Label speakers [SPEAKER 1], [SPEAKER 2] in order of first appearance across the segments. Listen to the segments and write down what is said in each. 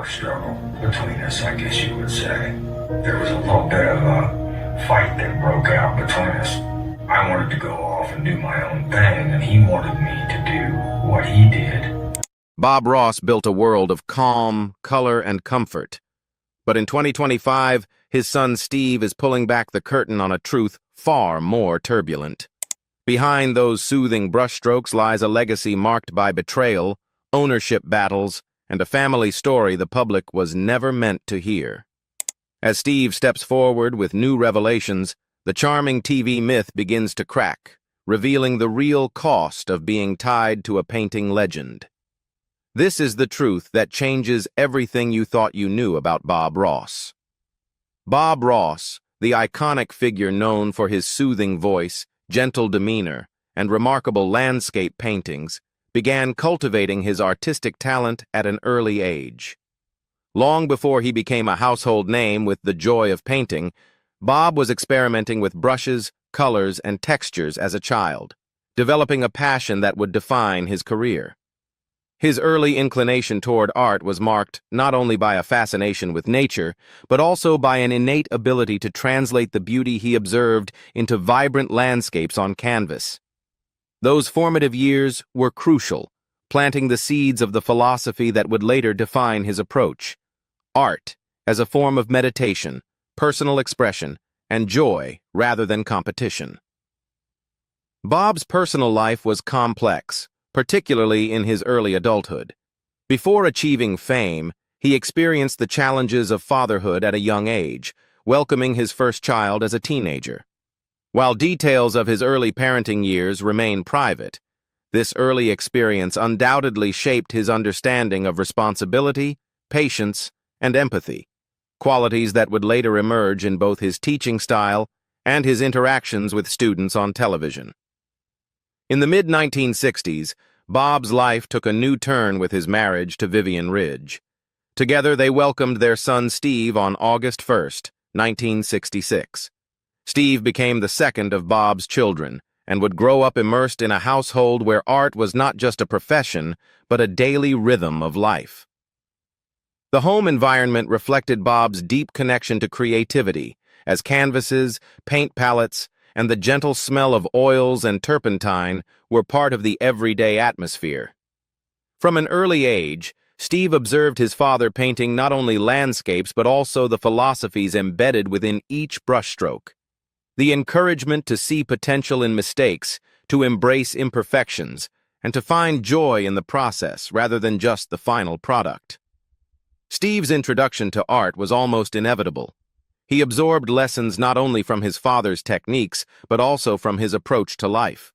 [SPEAKER 1] power struggle between us, I guess you would say. There was a little bit of a fight that broke out between us. I wanted to go off and do my own thing, and he wanted me to do what he did.
[SPEAKER 2] Bob Ross built a world of calm, color, and comfort. But in 2025, his son Steve is pulling back the curtain on a truth far more turbulent. Behind those soothing brushstrokes lies a legacy marked by betrayal, ownership battles, and a family story the public was never meant to hear. As Steve steps forward with new revelations, the charming TV myth begins to crack, revealing the real cost of being tied to a painting legend. This is the truth that changes everything you thought you knew about Bob Ross. Bob Ross, the iconic figure known for his soothing voice, gentle demeanor, and remarkable landscape paintings, began cultivating his artistic talent at an early age. Long before he became a household name with the joy of painting, Bob was experimenting with brushes, colors, and textures as a child, developing a passion that would define his career. His early inclination toward art was marked not only by a fascination with nature, but also by an innate ability to translate the beauty he observed into vibrant landscapes on canvas. Those formative years were crucial, planting the seeds of the philosophy that would later define his approach: art as a form of meditation, personal expression, and joy rather than competition. Bob's personal life was complex, particularly in his early adulthood. Before achieving fame, he experienced the challenges of fatherhood at a young age, welcoming his first child as a teenager. While details of his early parenting years remain private, this early experience undoubtedly shaped his understanding of responsibility, patience, and empathy, qualities that would later emerge in both his teaching style and his interactions with students on television. In the mid-1960s, Bob's life took a new turn with his marriage to Vivian Ridge. Together, they welcomed their son Steve on August 1, 1966. Steve became the second of Bob's children and would grow up immersed in a household where art was not just a profession, but a daily rhythm of life. The home environment reflected Bob's deep connection to creativity, as canvases, paint palettes, and the gentle smell of oils and turpentine were part of the everyday atmosphere. From an early age, Steve observed his father painting not only landscapes but also the philosophies embedded within each brushstroke. The encouragement to see potential in mistakes, to embrace imperfections, and to find joy in the process rather than just the final product. Steve's introduction to art was almost inevitable. He absorbed lessons not only from his father's techniques, but also from his approach to life.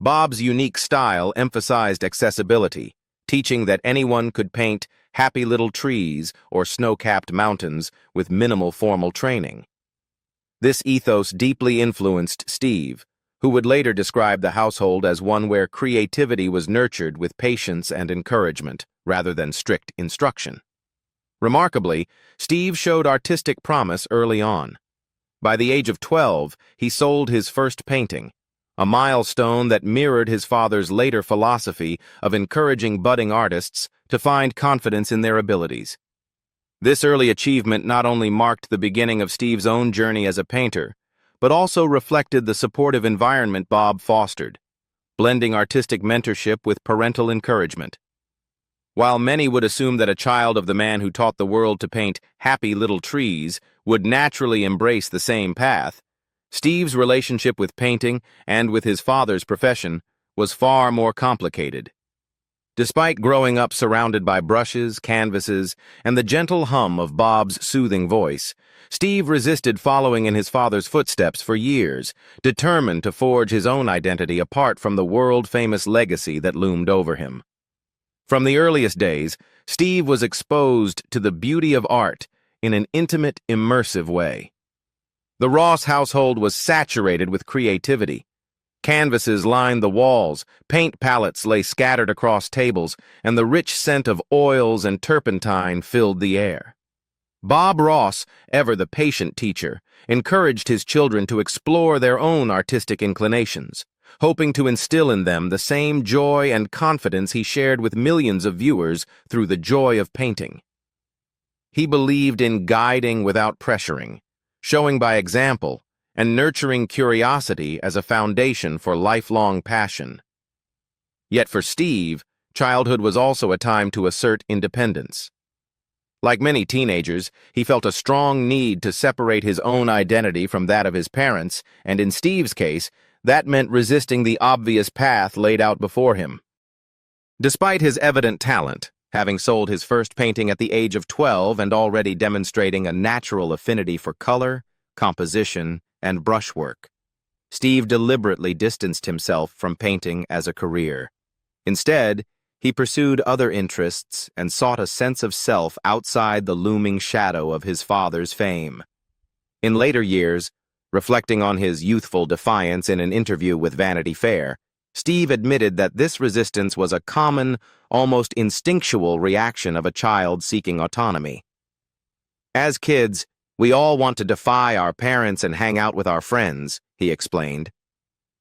[SPEAKER 2] Bob's unique style emphasized accessibility, teaching that anyone could paint happy little trees or snow-capped mountains with minimal formal training. This ethos deeply influenced Steve, who would later describe the household as one where creativity was nurtured with patience and encouragement, rather than strict instruction. Remarkably, Steve showed artistic promise early on. By the age of 12, he sold his first painting, a milestone that mirrored his father's later philosophy of encouraging budding artists to find confidence in their abilities. This early achievement not only marked the beginning of Steve's own journey as a painter, but also reflected the supportive environment Bob fostered, blending artistic mentorship with parental encouragement. While many would assume that a child of the man who taught the world to paint happy little trees would naturally embrace the same path, Steve's relationship with painting and with his father's profession was far more complicated. Despite growing up surrounded by brushes, canvases, and the gentle hum of Bob's soothing voice, Steve resisted following in his father's footsteps for years, determined to forge his own identity apart from the world-famous legacy that loomed over him. From the earliest days, Steve was exposed to the beauty of art in an intimate, immersive way. The Ross household was saturated with creativity. Canvases lined the walls, paint palettes lay scattered across tables, and the rich scent of oils and turpentine filled the air. Bob Ross, ever the patient teacher, encouraged his children to explore their own artistic inclinations, hoping to instill in them the same joy and confidence he shared with millions of viewers through the joy of painting. He believed in guiding without pressuring, showing by example, and nurturing curiosity as a foundation for lifelong passion. Yet for Steve, childhood was also a time to assert independence. Like many teenagers, he felt a strong need to separate his own identity from that of his parents, and in Steve's case, that meant resisting the obvious path laid out before him. Despite his evident talent, having sold his first painting at the age of 12 and already demonstrating a natural affinity for color, composition, and brushwork, Steve deliberately distanced himself from painting as a career. Instead, he pursued other interests and sought a sense of self outside the looming shadow of his father's fame. In later years, reflecting on his youthful defiance in an interview with Vanity Fair, Steve admitted that this resistance was a common, almost instinctual reaction of a child seeking autonomy. "As kids, we all want to defy our parents and hang out with our friends," he explained.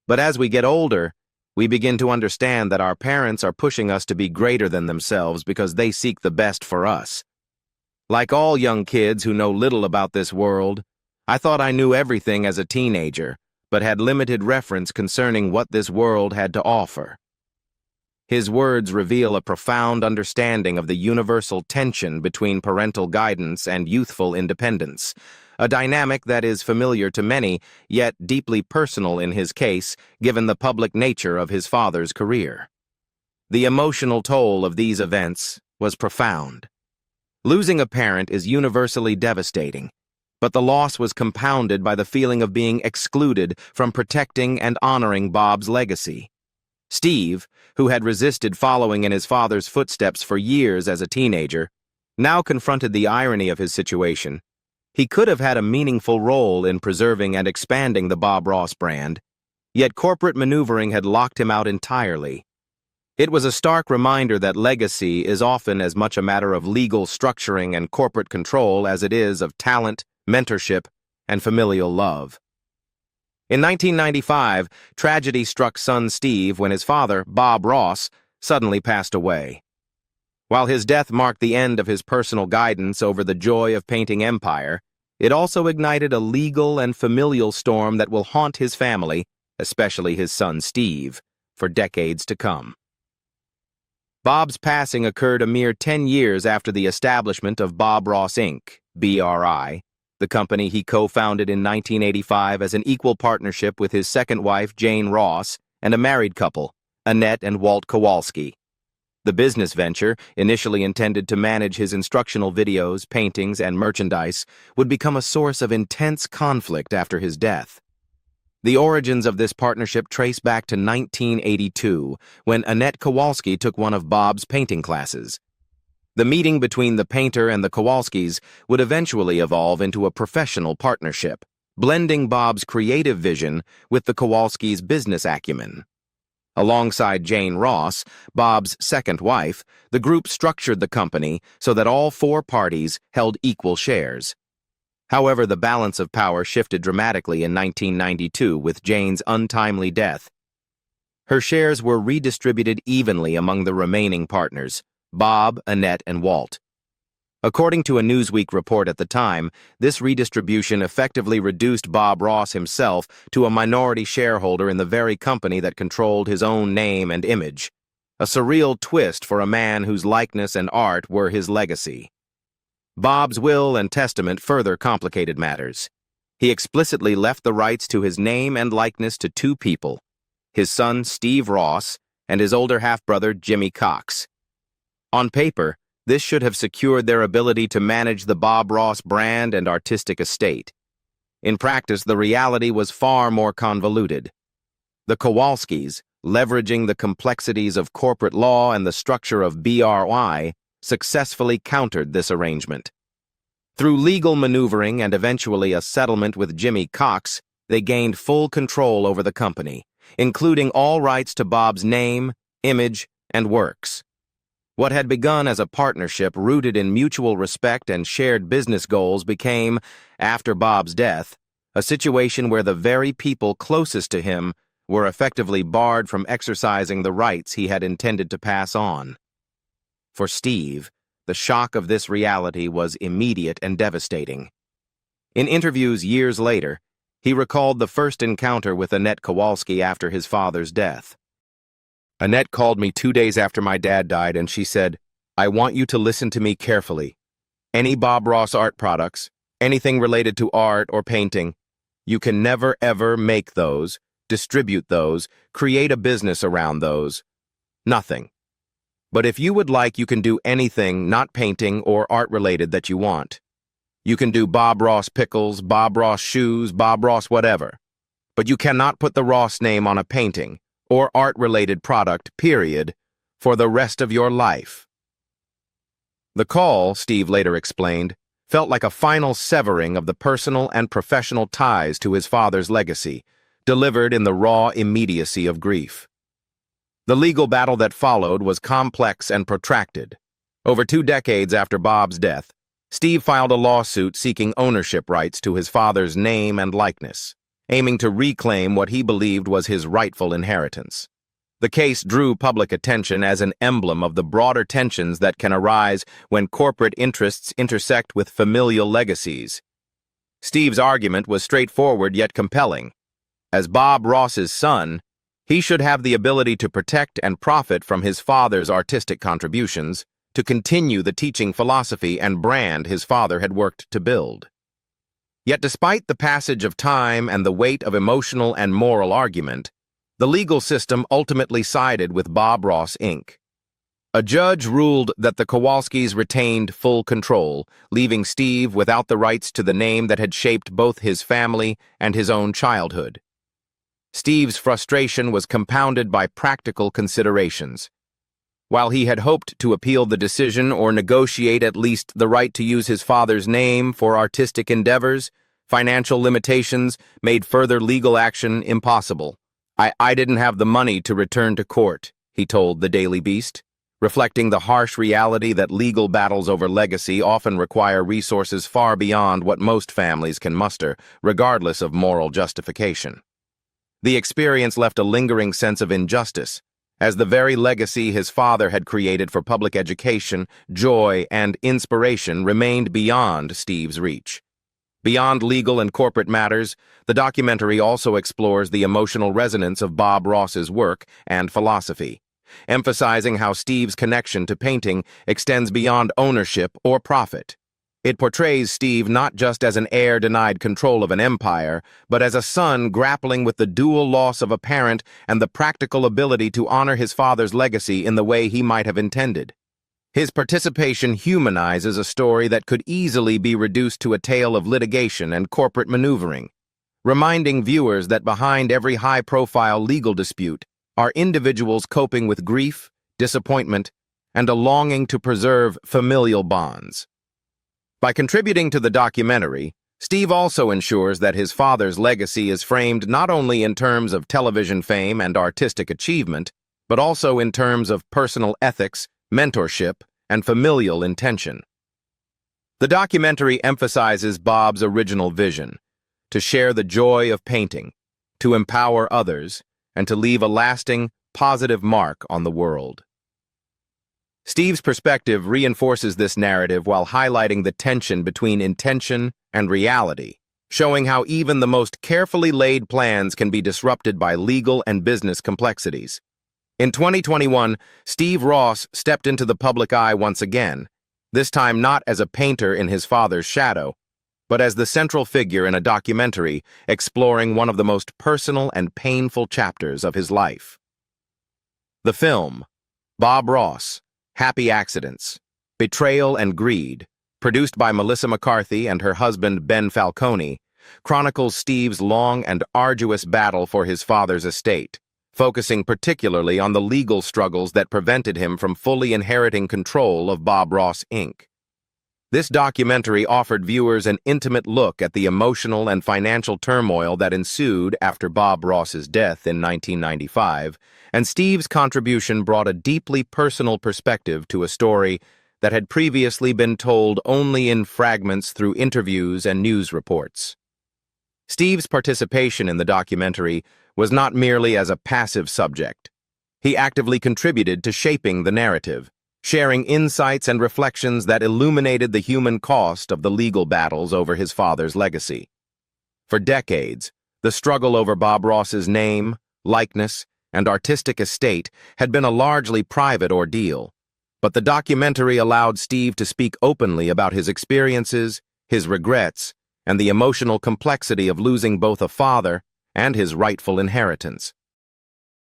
[SPEAKER 2] "But as we get older, we begin to understand that our parents are pushing us to be greater than themselves because they seek the best for us. Like all young kids who know little about this world, I thought I knew everything as a teenager, but had limited reference concerning what this world had to offer." His words reveal a profound understanding of the universal tension between parental guidance and youthful independence, a dynamic that is familiar to many, yet deeply personal in his case, given the public nature of his father's career. The emotional toll of these events was profound. Losing a parent is universally devastating, but the loss was compounded by the feeling of being excluded from protecting and honoring Bob's legacy. Steve, who had resisted following in his father's footsteps for years as a teenager, now confronted the irony of his situation. He could have had a meaningful role in preserving and expanding the Bob Ross brand, yet corporate maneuvering had locked him out entirely. It was a stark reminder that legacy is often as much a matter of legal structuring and corporate control as it is of talent, mentorship, and familial love. In 1995, tragedy struck son Steve when his father, Bob Ross, suddenly passed away. While his death marked the end of his personal guidance over the joy of painting empire, it also ignited a legal and familial storm that will haunt his family, especially his son Steve, for decades to come. Bob's passing occurred a mere 10 years after the establishment of Bob Ross Inc., BRI, the company he co-founded in 1985 as an equal partnership with his second wife, Jane Ross, and a married couple, Annette and Walt Kowalski. The business venture, initially intended to manage his instructional videos, paintings, and merchandise, would become a source of intense conflict after his death. The origins of this partnership trace back to 1982, when Annette Kowalski took one of Bob's painting classes. The meeting between the painter and the Kowalskis would eventually evolve into a professional partnership, blending Bob's creative vision with the Kowalskis' business acumen. Alongside Jane Ross, Bob's second wife, the group structured the company so that all four parties held equal shares. However, the balance of power shifted dramatically in 1992 with Jane's untimely death. Her shares were redistributed evenly among the remaining partners, Bob, Annette, and Walt. According to a Newsweek report at the time, this redistribution effectively reduced Bob Ross himself to a minority shareholder in the very company that controlled his own name and image, a surreal twist for a man whose likeness and art were his legacy. Bob's will and testament further complicated matters. He explicitly left the rights to his name and likeness to two people, his son Steve Ross and his older half-brother Jimmy Cox. On paper, this should have secured their ability to manage the Bob Ross brand and artistic estate. In practice, the reality was far more convoluted. The Kowalskis, leveraging the complexities of corporate law and the structure of BRI, successfully countered this arrangement. Through legal maneuvering and eventually a settlement with Jimmy Cox, they gained full control over the company, including all rights to Bob's name, image, and works. What had begun as a partnership rooted in mutual respect and shared business goals became, after Bob's death, a situation where the very people closest to him were effectively barred from exercising the rights he had intended to pass on. For Steve, the shock of this reality was immediate and devastating. In interviews years later, he recalled the first encounter with Annette Kowalski after his father's death. Annette called me 2 days after my dad died, and she said, "I want you to listen to me carefully. Any Bob Ross art products, anything related to art or painting, you can never ever make those, distribute those, create a business around those. Nothing. But if you would like, you can do anything not painting or art-related that you want. You can do Bob Ross pickles, Bob Ross shoes, Bob Ross whatever. But you cannot put the Ross name on a painting or art-related product, period, for the rest of your life." The call, Steve later explained, felt like a final severing of the personal and professional ties to his father's legacy, delivered in the raw immediacy of grief. The legal battle that followed was complex and protracted. Over 2 decades after Bob's death, Steve filed a lawsuit seeking ownership rights to his father's name and likeness, aiming to reclaim what he believed was his rightful inheritance. The case drew public attention as an emblem of the broader tensions that can arise when corporate interests intersect with familial legacies. Steve's argument was straightforward yet compelling. As Bob Ross's son, he should have the ability to protect and profit from his father's artistic contributions, to continue the teaching philosophy and brand his father had worked to build. Yet despite the passage of time and the weight of emotional and moral argument, the legal system ultimately sided with Bob Ross, Inc. A judge ruled that the Kowalskis retained full control, leaving Steve without the rights to the name that had shaped both his family and his own childhood. Steve's frustration was compounded by practical considerations. While he had hoped to appeal the decision or negotiate at least the right to use his father's name for artistic endeavors, financial limitations made further legal action impossible. I didn't have the money to return to court," he told the Daily Beast, reflecting the harsh reality that legal battles over legacy often require resources far beyond what most families can muster, regardless of moral justification. The experience left a lingering sense of injustice, as the very legacy his father had created for public education, joy, and inspiration remained beyond Steve's reach. Beyond legal and corporate matters, the documentary also explores the emotional resonance of Bob Ross's work and philosophy, emphasizing how Steve's connection to painting extends beyond ownership or profit. It portrays Steve not just as an heir denied control of an empire, but as a son grappling with the dual loss of a parent and the practical ability to honor his father's legacy in the way he might have intended. His participation humanizes a story that could easily be reduced to a tale of litigation and corporate maneuvering, reminding viewers that behind every high-profile legal dispute are individuals coping with grief, disappointment, and a longing to preserve familial bonds. By contributing to the documentary, Steve also ensures that his father's legacy is framed not only in terms of television fame and artistic achievement, but also in terms of personal ethics, mentorship, and familial intention. The documentary emphasizes Bob's original vision: to share the joy of painting, to empower others, and to leave a lasting, positive mark on the world. Steve's perspective reinforces this narrative while highlighting the tension between intention and reality, showing how even the most carefully laid plans can be disrupted by legal and business complexities. In 2021, Steve Ross stepped into the public eye once again, this time not as a painter in his father's shadow, but as the central figure in a documentary exploring one of the most personal and painful chapters of his life. The film, Bob Ross, Happy Accidents, Betrayal and Greed, produced by Melissa McCarthy and her husband Ben Falcone, chronicles Steve's long and arduous battle for his father's estate, focusing particularly on the legal struggles that prevented him from fully inheriting control of Bob Ross, Inc. This documentary offered viewers an intimate look at the emotional and financial turmoil that ensued after Bob Ross's death in 1995, and Steve's contribution brought a deeply personal perspective to a story that had previously been told only in fragments through interviews and news reports. Steve's participation in the documentary was not merely as a passive subject. He actively contributed to shaping the narrative, sharing insights and reflections that illuminated the human cost of the legal battles over his father's legacy. For decades, the struggle over Bob Ross's name, likeness, and artistic estate had been a largely private ordeal, but the documentary allowed Steve to speak openly about his experiences, his regrets, and the emotional complexity of losing both a father and his rightful inheritance.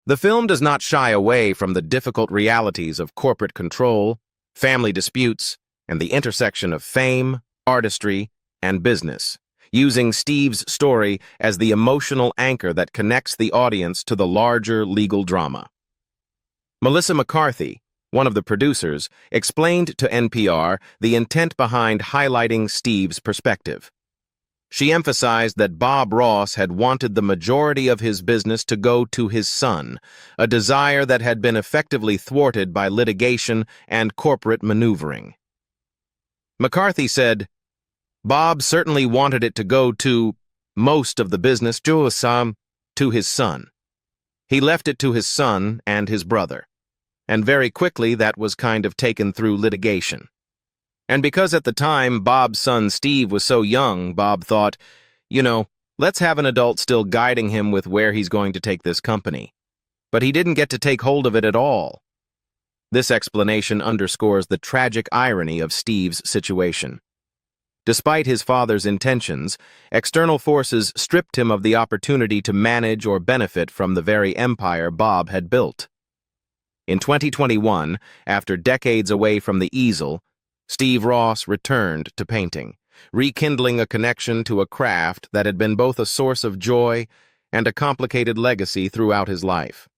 [SPEAKER 2] The film does not shy away from the difficult realities of corporate control, family disputes, and the intersection of fame, artistry, and business, using Steve's story as the emotional anchor that connects the audience to the larger legal drama. Melissa McCarthy, one of the producers, explained to NPR the intent behind highlighting Steve's perspective. She emphasized that Bob Ross had wanted the majority of his business to go to his son, a desire that had been effectively thwarted by litigation and corporate maneuvering. McCarthy said, "Bob certainly wanted it to go to most of the business to his son. He left it to his son and his brother, and very quickly that was kind of taken through litigation. And because at the time Bob's son Steve was so young, Bob thought, let's have an adult still guiding him with where he's going to take this company. But he didn't get to take hold of it at all." This explanation underscores the tragic irony of Steve's situation. Despite his father's intentions, external forces stripped him of the opportunity to manage or benefit from the very empire Bob had built. In 2021, after decades away from the easel, Steve Ross returned to painting, rekindling a connection to a craft that had been both a source of joy and a complicated legacy throughout his life.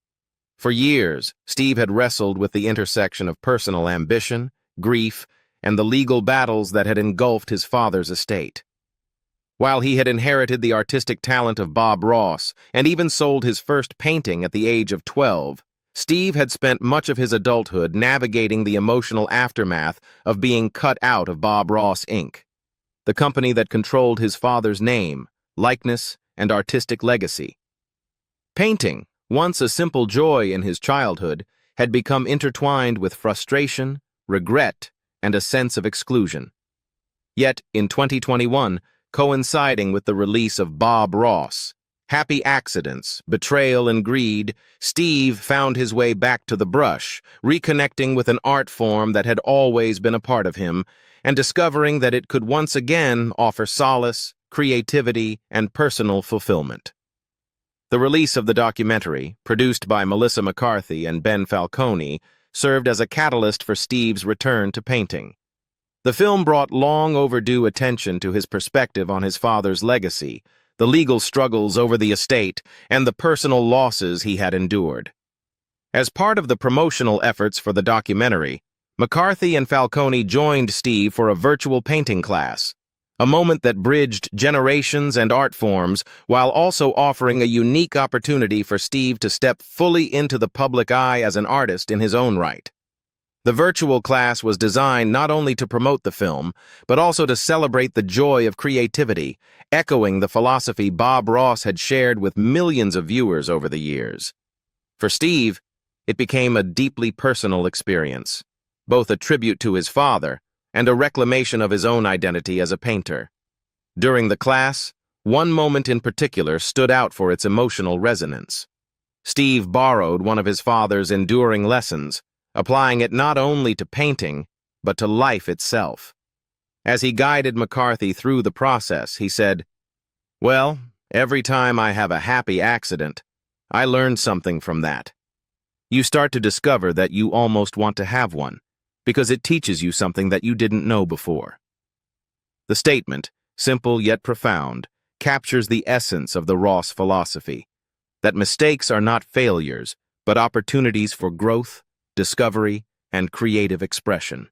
[SPEAKER 2] For years, Steve had wrestled with the intersection of personal ambition, grief, and the legal battles that had engulfed his father's estate. While he had inherited the artistic talent of Bob Ross and even sold his first painting at the age of 12, Steve had spent much of his adulthood navigating the emotional aftermath of being cut out of Bob Ross, Inc., the company that controlled his father's name, likeness, and artistic legacy. Painting, once a simple joy in his childhood, had become intertwined with frustration, regret, and a sense of exclusion. Yet, in 2021, coinciding with the release of Bob Ross, Happy Accidents, Betrayal and Greed, Steve found his way back to the brush, reconnecting with an art form that had always been a part of him, and discovering that it could once again offer solace, creativity, and personal fulfillment. The release of the documentary, produced by Melissa McCarthy and Ben Falcone, served as a catalyst for Steve's return to painting. The film brought long overdue attention to his perspective on his father's legacy, the legal struggles over the estate, and the personal losses he had endured. As part of the promotional efforts for the documentary, McCarthy and Falcone joined Steve for a virtual painting class, a moment that bridged generations and art forms while also offering a unique opportunity for Steve to step fully into the public eye as an artist in his own right. The virtual class was designed not only to promote the film, but also to celebrate the joy of creativity, echoing the philosophy Bob Ross had shared with millions of viewers over the years. For Steve, it became a deeply personal experience, both a tribute to his father and a reclamation of his own identity as a painter. During the class, one moment in particular stood out for its emotional resonance. Steve borrowed one of his father's enduring lessons, applying it not only to painting, but to life itself. As he guided McCarthy through the process, he said, "Well, every time I have a happy accident, I learn something from that. You start to discover that you almost want to have one, because it teaches you something that you didn't know before." The statement, simple yet profound, captures the essence of the Ross philosophy, that mistakes are not failures, but opportunities for growth, discovery, and creative expression.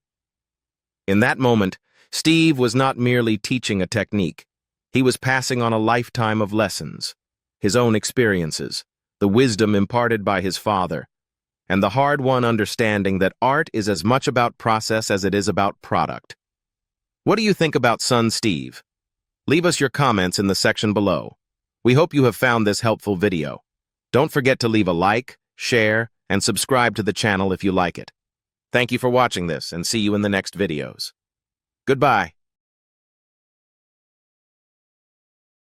[SPEAKER 2] In that moment, Steve was not merely teaching a technique. He was passing on a lifetime of lessons, his own experiences, the wisdom imparted by his father, and the hard-won understanding that art is as much about process as it is about product. What do you think about son Steve? Leave us your comments in the section below. We hope you have found this helpful video. Don't forget to leave a like, share, and subscribe to the channel if you like it. Thank you for watching this, and see you in the next videos. Goodbye.